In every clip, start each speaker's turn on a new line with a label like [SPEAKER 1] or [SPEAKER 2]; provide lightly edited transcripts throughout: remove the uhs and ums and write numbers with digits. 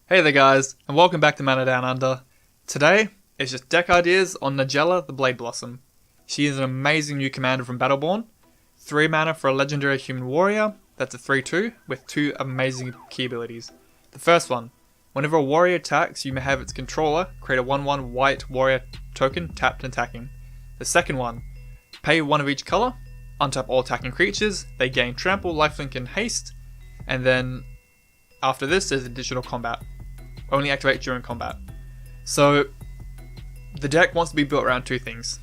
[SPEAKER 1] Hey there guys, and welcome back to Mana Down Under. Today, it's just deck ideas on Najeela the Blade Blossom. She is an amazing new commander from Battleborn. 3 mana for a legendary human warrior, that's a 3-2, with 2 amazing key abilities. The first one, whenever a warrior attacks, you may have its controller create a 1-1 white warrior token tapped and attacking. The second one, pay 1 of each colour, untap all attacking creatures, they gain trample, lifelink and haste, and then after this there's additional combat. Only activate during combat. So the deck wants to be built around 2 things.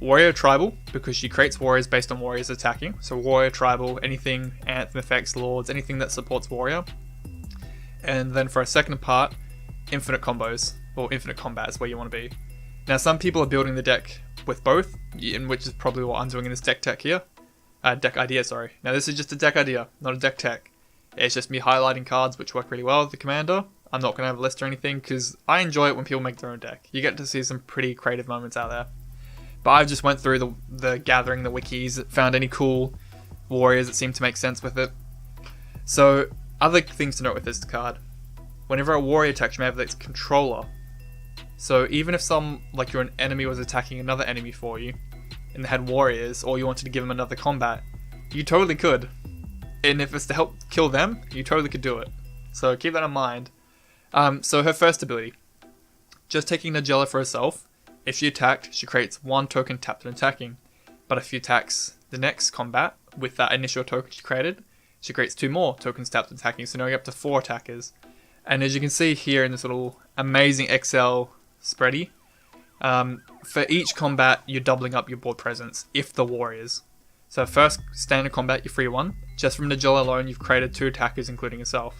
[SPEAKER 1] Warrior Tribal, because she creates warriors based on warriors attacking. So Warrior Tribal, anything, Anthem effects, Lords, anything that supports warrior. And then for a second part, infinite combos, or infinite combat is where you want to be. Now some people are building the deck with both, which is probably what I'm doing in this deck here. Deck idea, sorry. Now this is just a deck idea, not a deck tech. It's just me highlighting cards which work really well with the commander. I'm not going to have a list or anything because I enjoy it when people make their own deck. You get to see some pretty creative moments out there. But I've just went through the gathering, the wikis, found any cool warriors that seem to make sense with it. So, other things to note with this card. Whenever a warrior attacks, you may have its controller. So even if your enemy was attacking another enemy for you, and they had warriors, or you wanted to give them another combat, you totally could. And if it's to help kill them, you totally could do it. So keep that in mind. So her first ability, just taking Najeela for herself, if she attacked, she creates 1 token tapped and attacking. But if she attacks the next combat with that initial token she created, she creates 2 more tokens tapped and attacking, so now you're up to 4 attackers. And as you can see here in this little amazing Excel spready, for each combat you're doubling up your board presence, if the warriors. So first standard combat, you're free 1. Just from Najeela alone, you've created 2 attackers including yourself.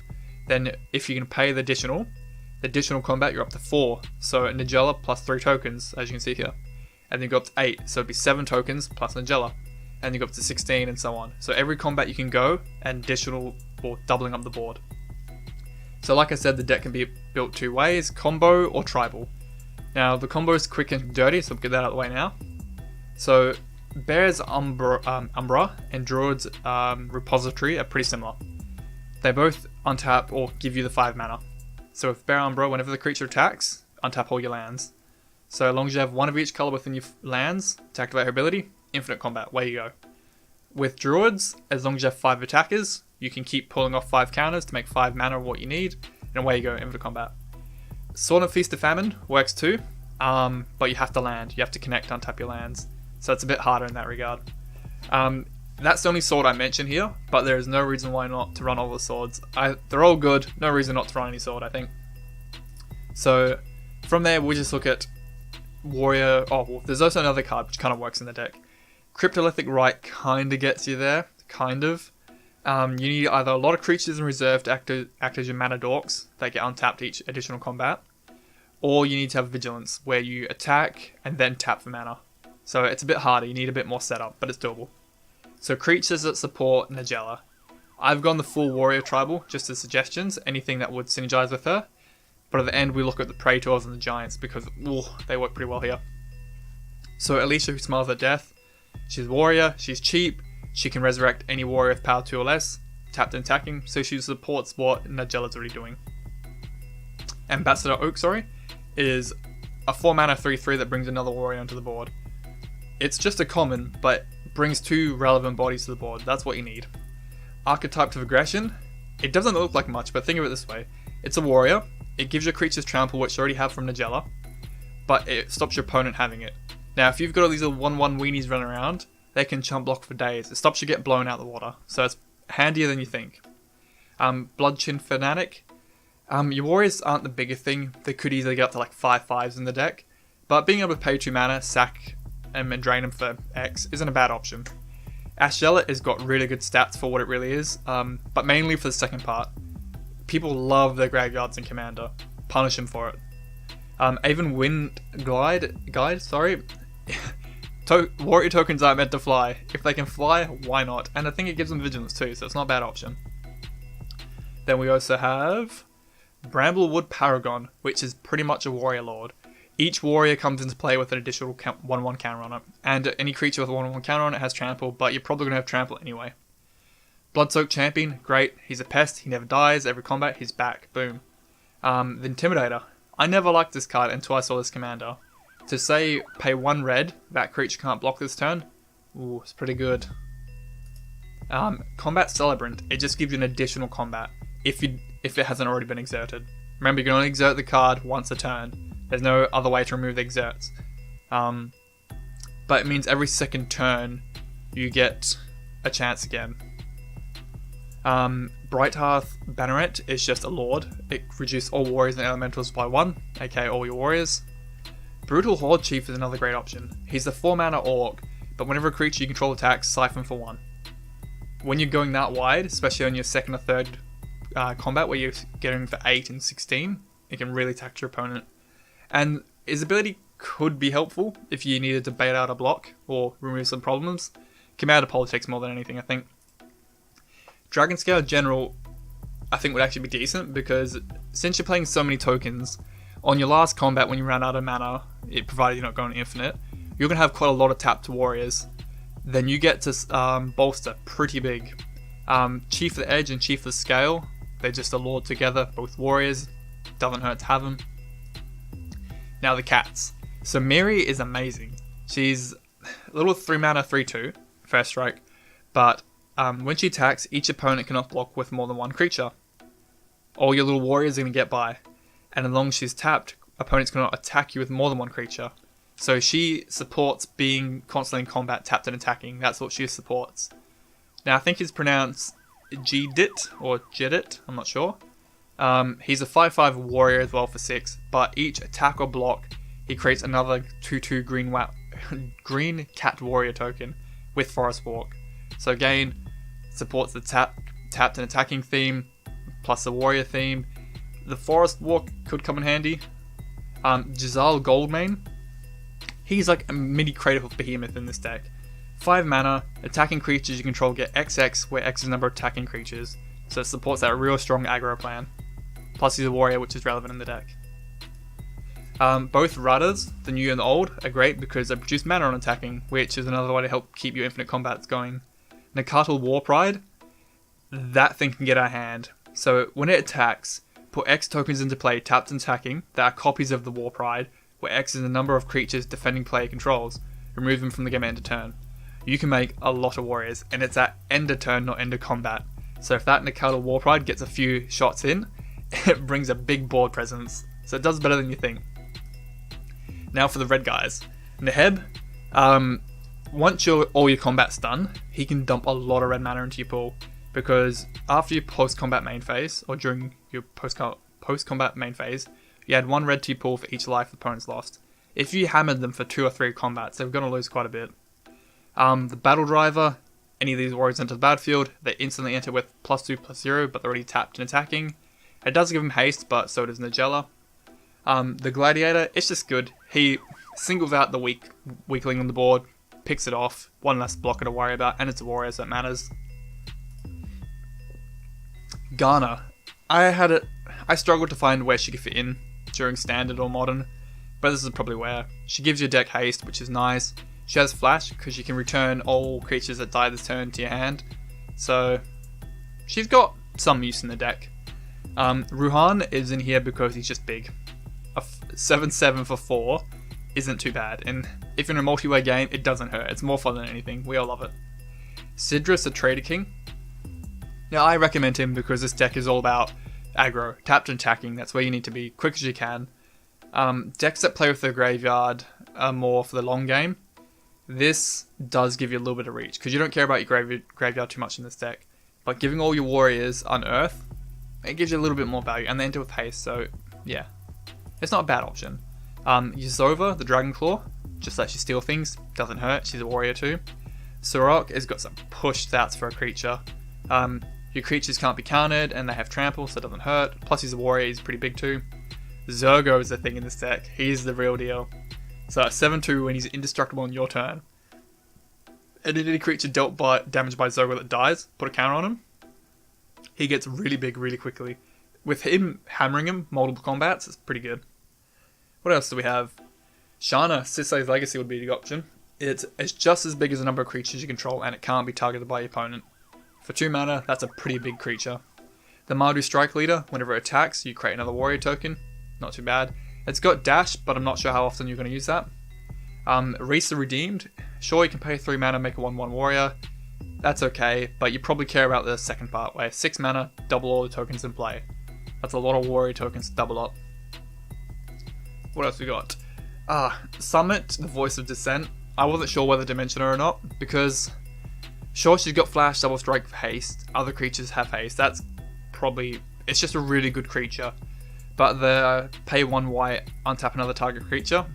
[SPEAKER 1] Then if you can pay the additional combat, you're up to 4. So Najeela plus 3 tokens, as you can see here. And then you go up to 8, so it'd be 7 tokens plus Najeela. And you go up to 16 and so on. So every combat you can go, and additional, or doubling up the board. So like I said, the deck can be built 2 ways, combo or tribal. Now the combo is quick and dirty, so we'll get that out of the way now. So Bear's Umbra and Druid's Repository are pretty similar. They both untap or give you the 5 mana. So with Bear Umbra, whenever the creature attacks, untap all your lands. So as long as you have 1 of each colour within your lands to activate her ability, infinite combat, away you go. With Druids, as long as you have 5 attackers, you can keep pulling off 5 counters to make 5 mana of what you need, and away you go, infinite combat. Sword and Feast of Famine works too, but you have to land, you have to connect to untap your lands. So it's a bit harder in that regard. That's the only sword I mentioned here, but there is no reason why not to run all the swords. They're all good, no reason not to run any sword, I think. So from there, we just look at Warrior. Oh, well, there's also another card which kind of works in the deck. Cryptolithic Rite kind of gets you there, kind of. You need either a lot of creatures in reserve to act as your mana dorks that get untapped each additional combat, or you need to have Vigilance, where you attack and then tap for mana. So it's a bit harder, you need a bit more setup, but it's doable. So creatures that support Najeela. I've gone the full Warrior Tribal, just as suggestions, anything that would synergize with her. But at the end we look at the Praetors and the Giants, because they work pretty well here. So Alicia, who smiles at death. She's a warrior, she's cheap, she can resurrect any warrior with power 2 or less, tapped and attacking, so she supports what Najeela's already doing. Ambassador Oak, is a 4 mana 3-3 that brings another warrior onto the board. It's just a common, but brings 2 relevant bodies to the board. That's what you need. Archetypes of Aggression. It doesn't look like much, but think of it this way. It's a warrior. It gives your creatures trample, which you already have from Najeela, but it stops your opponent having it. Now, if you've got all these little 1-1 weenies running around, they can chump block for days. It stops you getting blown out of the water, so it's handier than you think. Bloodchin Fanatic. Your warriors aren't the biggest thing. They could easily get up to like 5/5s in the deck, but being able to pay 2 mana, sack and drain them for X isn't a bad option. Ashela has got really good stats for what it really is, but mainly for the second part. People love their graveyards in Commander. Punish them for it. Even Wind Guide, warrior tokens aren't meant to fly. If they can fly, why not? And I think it gives them Vigilance too, so it's not a bad option. Then we also have Bramblewood Paragon, which is pretty much a warrior lord. Each warrior comes into play with an additional 1-1 counter on it, and any creature with a 1-1 counter on it has trample, but you're probably going to have trample anyway. Bloodsoaked Champion, great, he's a pest, he never dies, every combat he's back, boom. The Intimidator. I never liked this card until I saw this commander. To say, pay 1 red, that creature can't block this turn. Ooh, it's pretty good. Combat Celebrant. It just gives you an additional combat if it hasn't already been exerted. Remember, you can only exert the card once a turn. There's no other way to remove the exerts. But it means every second turn you get a chance again. Brighthearth Banneret is just a Lord. It reduces all warriors and elementals by 1, aka all your warriors. Brutal Horde Chief is another great option. He's a 4-mana Orc, but whenever a creature you control attacks, siphon for 1. When you're going that wide, especially on your second or third combat where you're getting for 8 and 16, it can really tax your opponent. And his ability could be helpful if you needed to bait out a block or remove some problems. Come out of politics more than anything, I think. Dragonscale General, I think, would actually be decent because since you're playing so many tokens, on your last combat when you ran out of mana, provided you're not going infinite, you're going to have quite a lot of tapped warriors. Then you get to bolster pretty big. Chief of the Edge and Chief of the Scale, they're just a Lord together, both warriors. Doesn't hurt to have them. Now the cats. So Miri is amazing. She's a little 3-mana 3/2, first strike, but when she attacks, each opponent cannot block with more than 1 creature. All your little warriors are going to get by, and as long as she's tapped, opponents cannot attack you with more than 1 creature. So she supports being constantly in combat, tapped and attacking. That's what she supports. Now I think it's pronounced Gdit or Jedit, I'm not sure. He's a 5/5 warrior as well for 6, but each attack or block, he creates another 2/2 green cat warrior token with Forest Walk. So again, supports the tapped and attacking theme, plus the warrior theme. The Forest Walk could come in handy. Jazal Goldmane. He's like a mini Crater of Behemoth in this deck. 5 mana, attacking creatures you control get XX, where X is the number of attacking creatures. So it supports that real strong aggro plan. Plus he's a warrior, which is relevant in the deck. Both Radas, the new and the old, are great because they produce mana on attacking, which is another way to help keep your infinite combats going. Nakatal War Pride, that thing can get out of hand. So when it attacks, put X tokens into play tapped and attacking that are copies of the War Pride, where X is the number of creatures defending player controls. Remove them from the game at end of turn. You can make a lot of warriors, and it's at end of turn, not end of combat. So if that Nakatal War Pride gets a few shots in, it brings a big board presence. So it does better than you think. Now for the red guys. Neheb, once all your combat's done, he can dump a lot of red mana into your pool. Because after your post-combat main phase, or during your post-combat main phase, you add 1 red to your pool for each life the opponent's lost. If you hammered them for 2 or 3 combats, they're going to lose quite a bit. The Battle Driver, any of these warriors enter the battlefield, they instantly enter with +2/+0, but they're already tapped and attacking. It does give him haste, but so does Najeela. The Gladiator, it's just good. He singles out the weakling on the board, picks it off, 1 less blocker to worry about, and it's a warrior, so it matters. Garner, I struggled to find where she could fit in during standard or modern, but this is probably where. She gives your deck haste, which is nice. She has flash because you can return all creatures that die this turn to your hand, so she's got some use in the deck. Ruhan is in here because he's just big. A 7/7 for 4 isn't too bad, and if you're in a multiplayer game, it doesn't hurt. It's more fun than anything. We all love it. Sidrus, the Trader King. Now I recommend him because this deck is all about aggro, tapped and attacking. That's where you need to be quick as you can. Decks that play with the graveyard are more for the long game. This does give you a little bit of reach because you don't care about your graveyard too much in this deck. But giving all your warriors unearth, it gives you a little bit more value, and they enter with haste. So yeah, it's not a bad option. Yuzova, the Dragonclaw, just lets you steal things, doesn't hurt. She's a warrior too. Sorok has got some push stats for a creature. Your creatures can't be countered, and they have trample, so it doesn't hurt. Plus he's a warrior, he's pretty big too. Zergo is the thing in this deck. He's the real deal. So at 7/2 when he's indestructible on your turn, and any creature dealt damage by Zergo that dies, put a counter on him. He gets really big really quickly. With him hammering him multiple combats, it's pretty good. What else do we have? Shana, Sisay's Legacy would be the option. It's just as big as the number of creatures you control, and it can't be targeted by your opponent. For 2 mana, that's a pretty big creature. The Mardu Strike Leader, whenever it attacks, you create another warrior token. Not too bad. It's got dash, but I'm not sure how often you're going to use that. Reese the Redeemed. Sure, you can pay 3 mana, make a 1/1 warrior. That's okay, but you probably care about the second part, where 6 mana, double all the tokens in play. That's a lot of warrior tokens to double up. What else we got? Summit, the Voice of Dissent. I wasn't sure whether to mention her or not, because sure, she's got flash, double strike for haste. Other creatures have haste. That's probably, it's just a really good creature. But the pay 1 white, untap another target creature.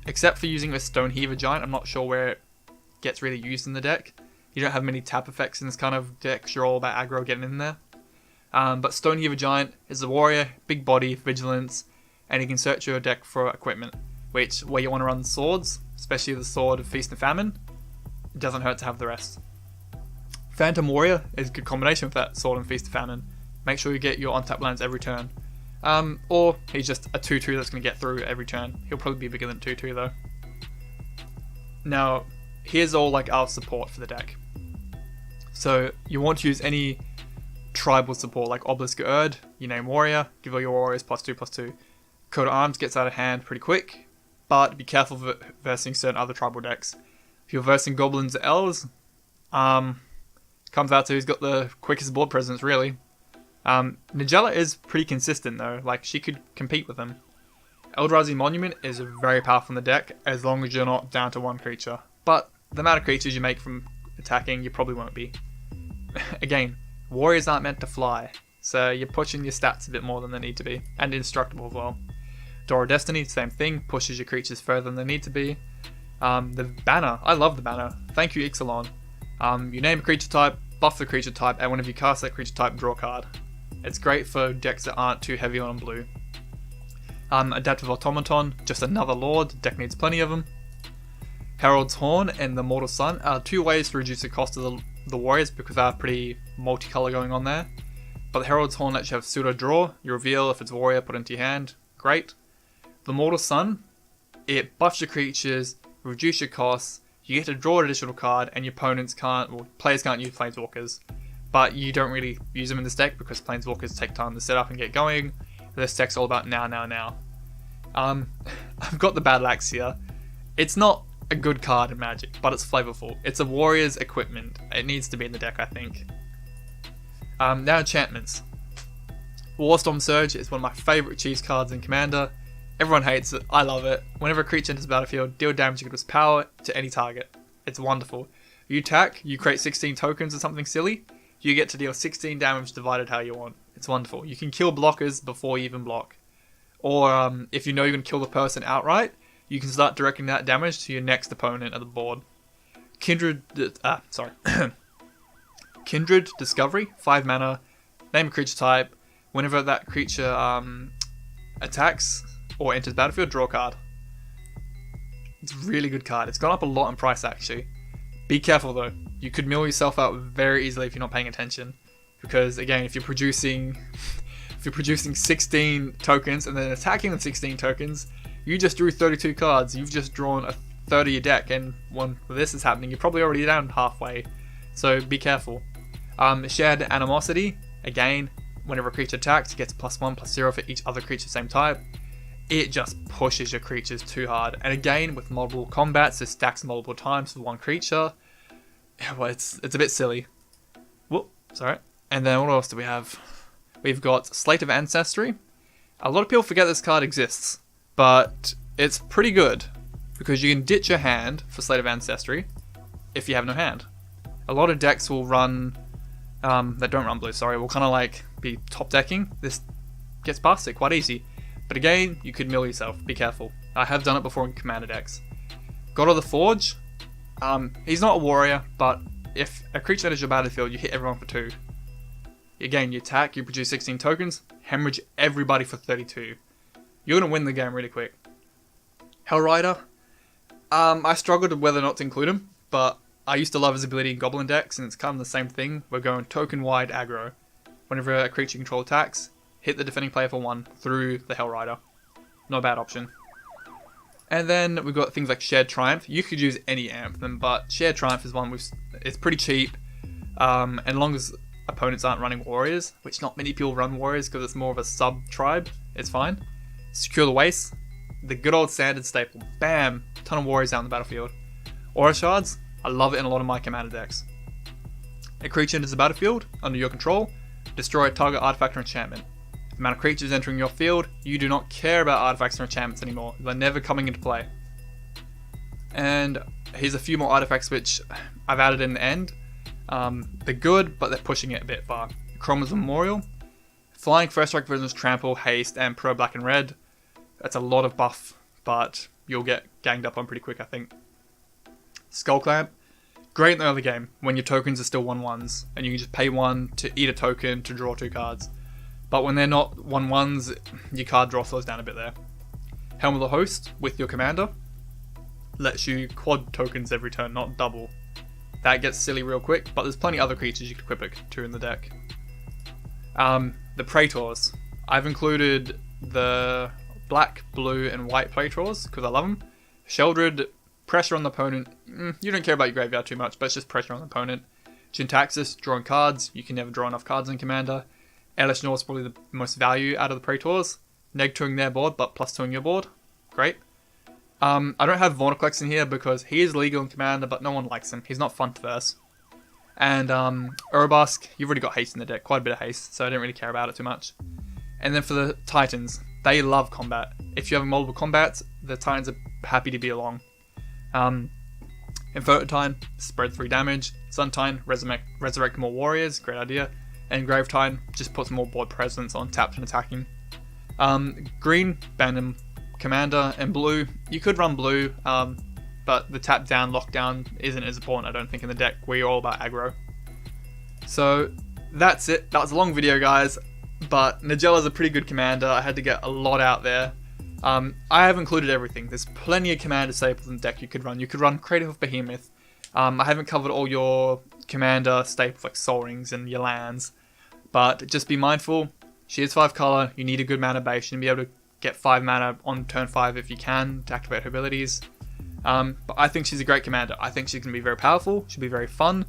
[SPEAKER 1] Except for using the Stoneheaver Giant, I'm not sure where it gets really used in the deck. You don't have many tap effects in this kind of deck, you're all about aggro getting in there. But Stoneheaver Giant is a warrior, big body, vigilance, and you can search your deck for equipment, where you want to run swords, especially the Sword of Feast and Famine. It doesn't hurt to have the rest. Phantom Warrior is a good combination with that Sword and Feast and Famine. Make sure you get your on-tap lands every turn. Or he's just a 2/2 that's going to get through every turn. He'll probably be bigger than 2/2 though. Now, here's all like our support for the deck. So you want to use any tribal support like Obelisk Erd, you name warrior, give all your warriors +2/+2. Coat of Arms gets out of hand pretty quick, but be careful versing certain other tribal decks. If you're versing goblins or elves, comes out to who's got the quickest board presence really. Najeela is pretty consistent though, like she could compete with him. Eldrazi Monument is very powerful in the deck as long as you're not down to 1 creature. But the amount of creatures you make from attacking, you probably won't be. Again, warriors aren't meant to fly, so you're pushing your stats a bit more than they need to be, and indestructible as well. Door of Destiny, same thing, pushes your creatures further than they need to be. The banner, I love the banner. Thank you, Ixalan. You name a creature type, buff the creature type, and whenever you cast that creature type, draw a card. It's great for decks that aren't too heavy on blue. Adaptive Automaton, just another lord, the deck needs plenty of them. Herald's Horn and the Mortal Sun are 2 ways to reduce the cost of the warriors because they are pretty multicolour going on there. But the Herald's Horn lets you have pseudo draw, you reveal if it's warrior, put it into your hand, great. The Mortal Sun, it buffs your creatures, reduce your costs, you get to draw an additional card, and your opponents can't, or players can't use Planeswalkers. But you don't really use them in this deck because Planeswalkers take time to set up and get going. This deck's all about now, now, now. I've got the Battle Axe here. It's not a good card in Magic, but it's flavorful. It's a warrior's equipment. It needs to be in the deck, I think. Now enchantments. Warstorm Surge is one of my favourite cheese cards in Commander. Everyone hates it, I love it. Whenever a creature enters the battlefield, deal damage equals power to any target. It's wonderful. You attack, you create 16 tokens or something silly, you get to deal 16 damage divided how you want. It's wonderful. You can kill blockers before you even block. Or if you know you're going to kill the person outright, you can start directing that damage to your next opponent at the board. Kindred Discovery, 5 mana, name a creature type. Whenever that creature attacks or enters battlefield, draw a card. It's a really good card. It's gone up a lot in price actually. Be careful though. You could mill yourself out very easily if you're not paying attention. Because again, if you're producing 16 tokens and then attacking with 16 tokens, you just drew 32 cards. You've just drawn a third of your deck, and when this is happening, you're probably already down halfway. So be careful. Shared Animosity, again, whenever a creature attacks, it gets +1/+0 for each other creature same type. It just pushes your creatures too hard. And again, with multiple combats, it stacks multiple times for one creature. Well, it's a bit silly. Whoop, sorry. And then what else do we have? We've got Slate of Ancestry. A lot of people forget this card exists, but it's pretty good because you can ditch your hand for Slate of Ancestry if you have no hand. A lot of decks will run, that don't run blue, sorry, will kind of like be top decking. This gets past it quite easy. But again, you could mill yourself, be careful. I have done it before in Commander decks. God of the Forge, he's not a warrior, but if a creature enters your battlefield, you hit everyone for 2. Again, you attack, you produce 16 tokens, hemorrhage everybody for 32. You're going to win the game really quick. Hellrider, I struggled with whether or not to include him, but I used to love his ability in Goblin decks, and it's kind of the same thing. We're going token-wide aggro. Whenever a creature you control attacks, hit the defending player for 1 through the Hellrider. Not a bad option. And then we've got things like Shared Triumph. You could use any Anthem, but Shared Triumph is one it's pretty cheap. And long as opponents aren't running warriors, which not many people run warriors because it's more of a sub-tribe. It's fine. Secure the waste. The good old standard staple. Bam! Ton of warriors out in the battlefield. Aura shards. I love it in a lot of my commander decks. A creature enters the battlefield under your control. Destroy a target artifact or enchantment. The amount of creatures entering your field, you do not care about artifacts or enchantments anymore. They're never coming into play. And here's a few more artifacts which I've added in the end. They're good, but they're pushing it a bit far. Chroma's Memorial. Flying, First Strike, Prisoners, Trample, Haste, and Pro Black and Red. That's a lot of buff, but you'll get ganged up on pretty quick, I think. Skull Clamp. Great in the early game, when your tokens are still 1/1s, and you can just pay 1 to eat a token to draw 2 cards. But when they're not 1/1s, your card draw slows down a bit there. Helm of the Host, with your commander. Lets you quad tokens every turn, not double. That gets silly real quick, but there's plenty of other creatures you can equip it to in the deck. The Praetors. I've included the black, blue, and white Praetors, because I love them. Sheldred, pressure on the opponent. You don't care about your graveyard too much, but it's just pressure on the opponent. Jintaxis, drawing cards. You can never draw enough cards in Commander. Elish North is probably the most value out of the Praetors. Neg-2ing their board, but plus-2ing your board. Great. I don't have Vornaclex in here because he is legal in Commander, but no one likes him. He's not fun to verse. And Urobosk, you've already got haste in the deck, quite a bit of haste, so I didn't really care about it too much. And then for the Titans, they love combat. If you have multiple combats, the Titans are happy to be along. Infertile, spread 3 damage. Suntine, resurrect more warriors, great idea. And Gravetine, just put some more board presence on tapped and attacking. Green, Bantam, Commander, and blue, you could run blue, but the tap down, lockdown isn't as important, I don't think, in the deck where you're all about aggro. So that's it. That was a long video, guys, but Najeela's a pretty good commander. I had to get a lot out there. I have included everything. There's plenty of commander staples in the deck you could run. You could run Creative of Behemoth. I haven't covered all your commander staples like Sol Rings and your lands, but just be mindful. She is 5 color. You need a good mana base. You need to be able to get 5 mana on turn 5 if you can to activate her abilities. But I think she's a great commander. I think she can be very powerful. She'll be very fun.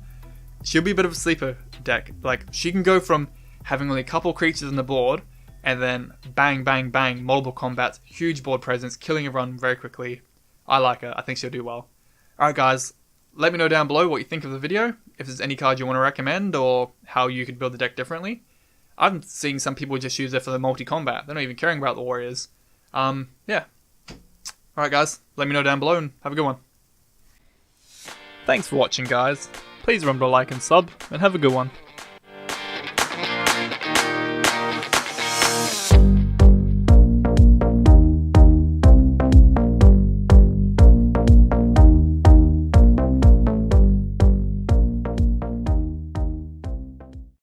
[SPEAKER 1] She'll be a bit of a sleeper deck. Like, she can go from having only a couple creatures on the board and then bang, bang, bang, multiple combats, huge board presence, killing everyone very quickly. I like her. I think she'll do well. Alright, guys. Let me know down below what you think of the video. If there's any card you want to recommend or how you could build the deck differently. I'm seeing some people just use it for the multi-combat. They're not even caring about the warriors. Yeah. Alright, guys. Let me know down below and have a good one. Thanks for watching, guys. Please remember to like and sub, and have a good one.